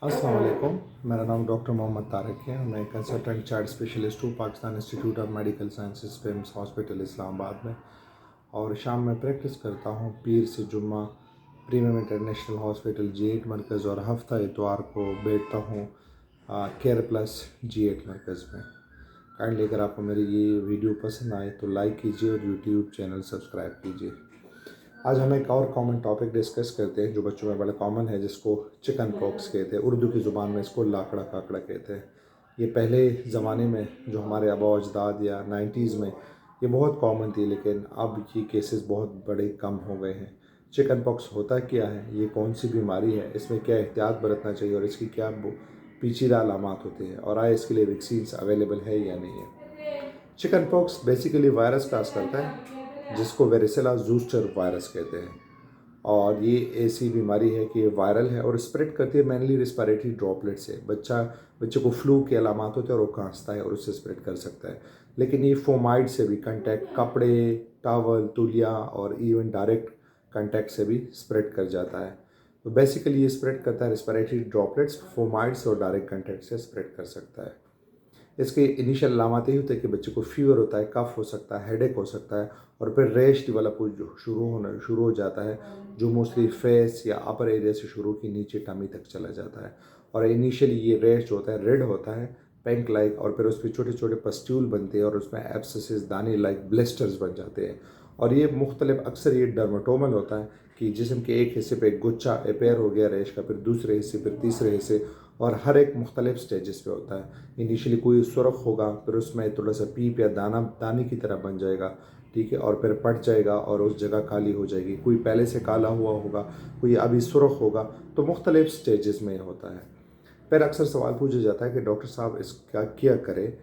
अस्सलाम वालेकुम। मेरा नाम डॉक्टर मोहम्मद तारिक है। मैं कंसल्टेंट चाइल्ड स्पेशलिस्ट हूँ Pakistan institute of medical sciences famous hospital Islamabad में, और शाम में प्रैक्टिस करता हूँ पीर से जुम्मा प्रीमियम इंटरनेशनल हॉस्पिटल G8 मरकज़, और हफ्ता इतवार को बैठता हूँ केयर प्लस G8 मरकज़ में। काइंडली अगर आपको मेरी ये वीडियो पसंद आए तो लाइक कीजिए और यूट्यूब चैनल सब्सक्राइब कीजिए। आज हम एक और कॉमन टॉपिक डिस्कस करते हैं जो बच्चों में बड़ा कॉमन है, जिसको चिकन पॉक्स कहते हैं। उर्दू की ज़ुबान में इसको लाकड़ा काकड़ा कहते हैं। ये पहले ज़माने में जो हमारे आबा अजदाद या 90s में ये बहुत कॉमन थी, लेकिन अब ये केसेस बहुत बड़े कम हो गए हैं। चिकन पॉक्स होता क्या है, ये कौन सी बीमारी है, इसमें क्या एहतियात बरतना चाहिए और इसकी क्या पेचीदा अलामात होते हैं, और आए इसके लिए वैक्सीन्स अवेलेबल है या नहीं है। चिकन पॉक्स बेसिकली वायरस का असर करता है जिसको वेरिसेला ज़ूस्टर वायरस कहते हैं, और ये ऐसी बीमारी है कि ये वायरल है और स्प्रेड करती है मेनली रिस्पिरेटरी ड्रॉपलेट से। बच्चे को फ्लू के अलामात होते हैं और वो खांसता है और उससे स्प्रेड कर सकता है। लेकिन ये फोमाइड से भी, कंटैक्ट कपड़े, टॉवल, तौलिया और इवन डायरेक्ट कंटैक्ट से भी स्प्रेड कर जाता है। तो बेसिकली ये स्प्रेड करता है रिस्पिरेटरी ड्रॉपलेट्स, फोमाइड्स और डायरेक्ट कंटैक्ट से स्प्रेड कर सकता है। इसके इनिशियल अलामत यही होते हैं कि बच्चे को फीवर होता है, कफ हो सकता है, हेडेक हो सकता है, और फिर रैश डेवलप शुरू हो जाता है, जो मोस्टली फेस या अपर एरिया से शुरू की नीचे टमी तक चला जाता है। और इनिशियली ये रैश जो होता है रेड होता है, पेंक लाइक, और फिर उस पर छोटे छोटे पस्ट्यूल बनते हैं और उसमें एब्सेसेस, दाने लाइक ब्लिस्टर्स बन जाते हैं। और ये मुख्तलिफ, अक्सर ये डर्माटोमल होता है कि जिस्म के एक हिस्से पे एक गुच्छा अपेयर हो गया रैश का, फिर दूसरे हिस्से, फिर तीसरे हिस्से, और हर एक मुख्तलिफ स्टेजेस पे होता है। इनिशियली कोई सुरख होगा, फिर उसमें थोड़ा सा पीप या दाने की तरह बन जाएगा, ठीक है, और फिर पट जाएगा और उस जगह काली हो जाएगी। कोई पहले से काला हुआ होगा, कोई अभी सुरख होगा, तो मुख्तलिफ स्टेजेस में होता है। फिर अक्सर सवाल पूछा जाता है कि डॉक्टर साहब इसका क्या करें,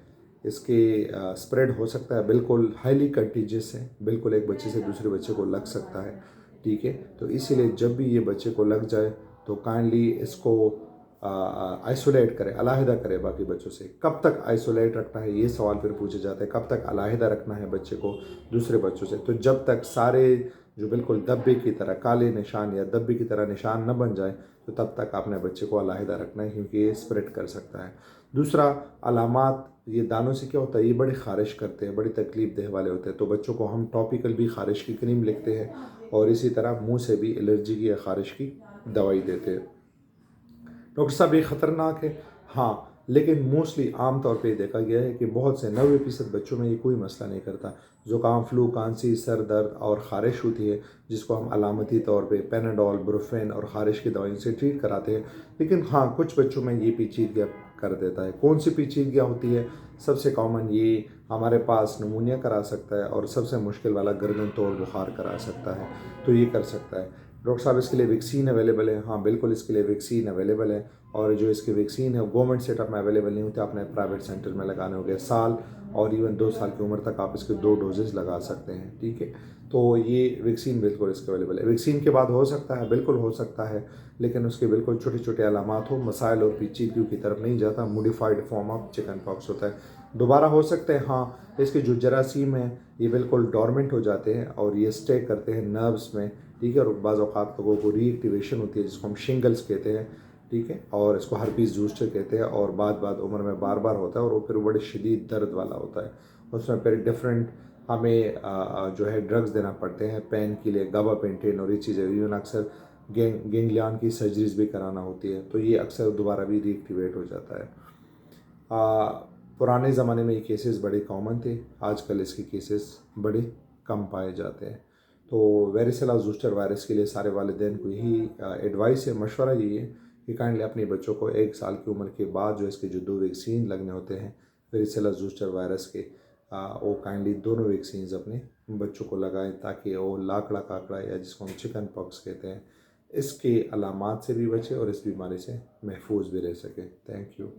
इसके स्प्रेड हो सकता है, बिल्कुल हाईली कंटीजियस है, बिल्कुल एक बच्चे से दूसरे बच्चे को लग सकता है, ठीक है। तो इसीलिए जब भी ये बच्चे को लग जाए तो काइंडली इसको आइसोलेट करें, अलहदा करें बाकी बच्चों से। कब तक आइसोलेट रखना है ये सवाल फिर पूछा जाता है, कब तक अलहदा रखना है बच्चे को दूसरे बच्चों से। तो जब तक सारे जो बिल्कुल धब्बे की तरह काले निशान या धब्बे की तरह निशान न बन जाए, तो तब तक आपने बच्चे को अलहदा रखना है, क्योंकि ये स्प्रेड कर सकता है। दूसरा अलामात, ये दानों से क्या होता है, ये बड़ी ख़ारिश करते हैं, बड़ी तकलीफ देह वाले होते हैं। तो बच्चों को हम टॉपिकल भी ख़ारिश की क्रीम लिखते हैं, और इसी तरह मुंह से भी एलर्जी की या ख़ारिश की दवाई देते हैं। डॉक्टर साहब ये ख़तरनाक है, हाँ, लेकिन मोस्टली आम तौर पे देखा गया है कि बहुत से 90% बच्चों में ये कोई मसला नहीं करता। ज़ुकाम, फ्लू, खांसी, सर दर्द और ख़ारिश होती है, जिसको हम अलामती तौर पे पेनाडोल, ब्रुफेन और ख़ारिश की दवाइयों से ट्रीट कराते हैं। लेकिन हाँ, कुछ बच्चों में ये पेचीदगियाँ कर देता है। कौन सी पेचीदगियाँ होती है? सबसे कॉमन ये हमारे पास नमूनिया करा सकता है, और सबसे मुश्किल वाला गर्दन तोड़ बुखार करा सकता है। तो ये कर सकता है। डॉक्टर साहब इसके लिए वैक्सीन अवेलेबल है? हाँ बिल्कुल, इसके लिए वैक्सीन अवेलेबल है, और जो इसकी वैक्सीन है वो गवर्नमेंट सेटअप में अवेलेबल नहीं होते, आपने प्राइवेट सेंटर में लगाने होंगे। साल और इवन 2 साल की उम्र तक आप इसके 2 डोजेज़ लगा सकते हैं, ठीक है। तो ये वैक्सीन बिल्कुल इसके अवेलेबल है। वैक्सीन के बाद हो सकता है, बिल्कुल हो सकता है, लेकिन उसके बिल्कुल छोटे छोटे अलामात हो, मसाइल और पेचीदगियों की तरफ नहीं जाता, modified form of chicken pox होता है। दोबारा हो सकते हैं, हाँ, इसके जो जरासीम हैं ये बिल्कुल डोरमेंट हो जाते हैं और ये स्टे करते हैं नर्व्स में, ठीक है, और बाज़ औक़ात लोगों को रीएक्टिवेशन होती है जिसको हम शिंगल्स कहते हैं, ठीक है, और इसको हर्पीस ज़ूस्टर कहते हैं, और बाद उम्र में बार बार होता है, और वो फिर बड़े शदीद दर्द वाला होता है। उसमें फिर डिफरेंट हमें जो है ड्रग्स देना पड़ते हैं, पेन के लिए गाबापेंटिन और ये चीज़ें, इवन अक्सर गेंगलियन की सर्जरीज भी कराना होती है, तो ये अक्सर दोबारा भी रीएक्टिवेट हो जाता है। पुराने ज़माने में ये केसेस बड़े कॉमन थे, आजकल इसके केसेस बड़े कम पाए जाते हैं। तो वेरिसेला ज़ूस्टर वायरस के लिए सारे वालिदैन को यही एडवाइस है, मशवरा यही है कि काइंडली अपने बच्चों को 1 साल की उम्र के बाद जो इसके जो 2 वैक्सीन लगने होते हैं वेरिसेला ज़ूस्टर वायरस के, वो काइंडली दोनों वैक्सीन अपने बच्चों को लगाएं, ताकि वो लाकड़ा काकड़ा या जिसको हम चिकन पॉक्स कहते हैं, इसके अलामात से भी बचे और इस बीमारी से महफूज भी रह सके। Thank you.